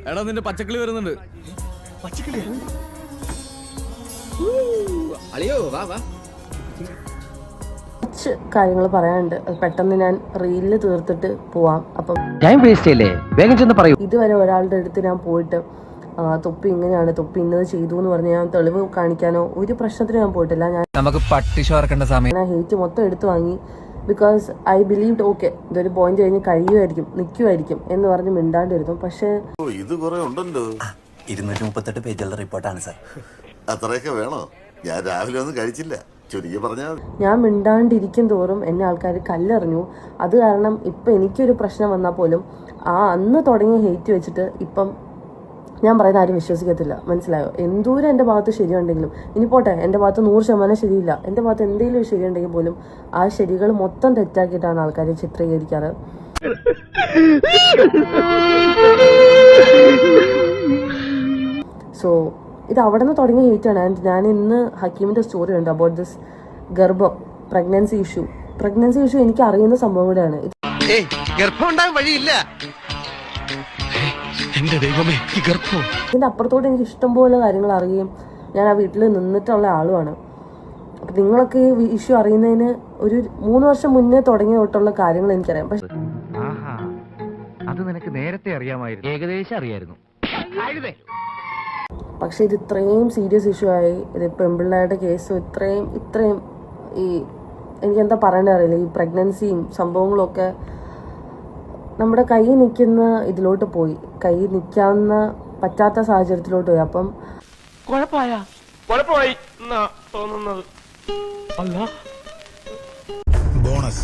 എടാ നിന്റെ പച്ചക്കിളി വരുന്നുണ്ട്. പച്ചക്കിളി അളിയോ വാ വാ. കുറച്ച് കാര്യങ്ങൾ പറയാനുണ്ട്. അത് പെട്ടെന്ന് ഞാൻ റീലില് തീർത്തിട്ട് പോവാം. അപ്പം ടൈം വേസ്റ്റ് ചെയ്യല്ലേ, വേഗം ചെന്ന് പറയൂ. ഇതുവരെ ഒരാളുടെ അടുത്ത് ഞാൻ പോയിട്ട് തൊപ്പി ഇങ്ങനെയാണ്, തൊപ്പി ഇന്നത് ചെയ്തു എന്ന് പറഞ്ഞ് ഞാൻ തെളിവ് കാണിക്കാനോ ഒരു പ്രശ്നത്തിന് ഞാൻ പോയിട്ടില്ല. നമുക്ക് പട്ടി ചോർക്കേണ്ട സമയം. ഞാൻ ഹേറ്റ് മൊത്തം എടുത്തു വാങ്ങി. ബിക്കോസ് ഐ ബിലീവ്ഡ് ഓക്കെ ഇതൊരു പോയിന്റ് കഴിഞ്ഞ് കഴിയുമായിരിക്കും, നിൽക്കുമായിരിക്കും എന്ന് പറഞ്ഞ് മിണ്ടാണ്ടിരുന്നു. പക്ഷേ ഇത് കുറെ ഉണ്ടല്ലോ. 238 പേജുള്ള റിപ്പോർട്ടാണ് സാർ. അത്രയൊക്കെ വേണോ? ഞാൻ രാവിലെ ഒന്നും കഴിച്ചില്ല, ചുരുക്കി പറഞ്ഞാൽ. ഞാൻ മിണ്ടാണ്ടിരിക്കും തോറും എന്നെ ആൾക്കാർ കല്ലെറിഞ്ഞു. അത് കാരണം ഇപ്പം എനിക്കൊരു പ്രശ്നം വന്നാൽ പോലും അന്ന് തുടങ്ങിയ ഹേറ്റ് വെച്ചിട്ട് ഇപ്പം ഞാൻ പറയുന്ന ആരും വിശ്വസിക്കത്തില്ല. മനസ്സിലായോ? എന്തോരം എൻ്റെ ഭാഗത്ത് ശരിയുണ്ടെങ്കിലും, ഇനി പോട്ടെ എൻ്റെ ഭാഗത്ത് 100% ശരിയില്ല, എൻ്റെ ഭാഗത്ത് എന്തെങ്കിലും ഒരു ശരിയുണ്ടെങ്കിൽ പോലും ആ ശരികൾ മൊത്തം തെറ്റാക്കിയിട്ടാണ് ആൾക്കാരെ ചിത്രീകരിക്കാറ്. സോ ഇത് അവിടെ നിന്ന് തുടങ്ങിയ ഹേറ്റാണ്. ആൻഡ് ഞാൻ ഇന്ന് ഹക്കീമിൻ്റെ സ്റ്റോറി ഉണ്ട് അബൌട്ട് ദിസ് ഗർഭം, പ്രഗ്നൻസി ഇഷ്യൂ എനിക്ക് അറിയുന്ന സംഭവം കൂടെയാണ്. ഇതിൻ്റെ അപ്പുറത്തോട്ട് എനിക്ക് ഇഷ്ടംപോലെ കാര്യങ്ങൾ അറിയുകയും ഞാൻ ആ വീട്ടിൽ നിന്നിട്ടുള്ള ആളുമാണ്. അപ്പം നിങ്ങളൊക്കെ ഈ ഇഷ്യൂ അറിയുന്നതിന് ഒരു 3 വർഷം മുന്നേ തുടങ്ങിയ തൊട്ടുള്ള കാര്യങ്ങൾ എനിക്കറിയാം. പക്ഷെ അത് നിനക്ക് നേരത്തെ അറിയാമായിരുന്നു, ഏകദേശം അറിയായിരുന്നു. പക്ഷെ ഇത് ഇത്രയും സീരിയസ് ഇഷ്യൂ ആയി. ഇത് പെൺപിള്ളേരുടെ കേസും ഇത്രയും ഈ എനിക്കെന്താ പറയേണ്ടത് അറിയില്ല. ഈ പ്രഗ്നൻസിയും സംഭവങ്ങളൊക്കെ നമ്മുടെ കൈ നിൽക്കുന്ന ഇതിലോട്ട് പോയി, കൈ നിൽക്കാവുന്ന പറ്റാത്ത സാഹചര്യത്തിലോട്ട് പോയി. അപ്പം കുഴപ്പമായി തോന്നുന്നത് ബോണസ്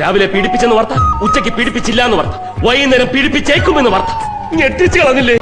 രാവിലെ പീഡിപ്പിച്ചെന്ന് വാർത്ത, ഉച്ചയ്ക്ക് പീഡിപ്പിച്ചില്ല എന്ന് വാർത്ത, വൈകുന്നേരം പീഡിപ്പിച്ചേക്കുമെന്ന് വാർത്ത. ഞെട്ടിച്ചു കളഞ്ഞില്ലേ?